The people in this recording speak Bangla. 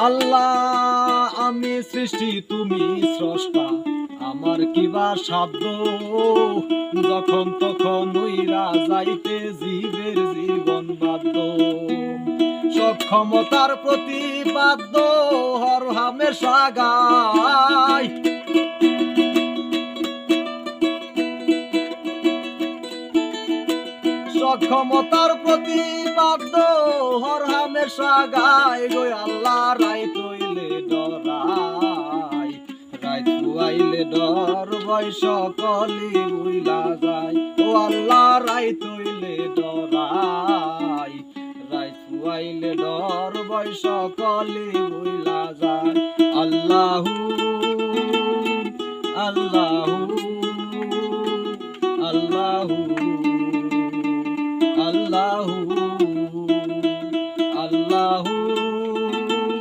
আল্লাহ আমি সৃষ্টি তুমি স্রষ্টা, আমার কিবা সাধ্য যখন তখন উইরা যাইতে জীবের জীবন বাধ্য। সক্ষমতার প্রতিবাদ্য হর হামেশা গায়, সক্ষমতার প্রতিবাদ্য হর হামেশা গায় গো। আল্লাহ রাইত হইলে ডরাই, রাইত আইলে ডর ভয় সকলি ভুইলা যায়। ও আল্লাহ রাইত হইলে ডরাই, রাইত আইলে ডর ভয় সকলি ভুইলা যায়।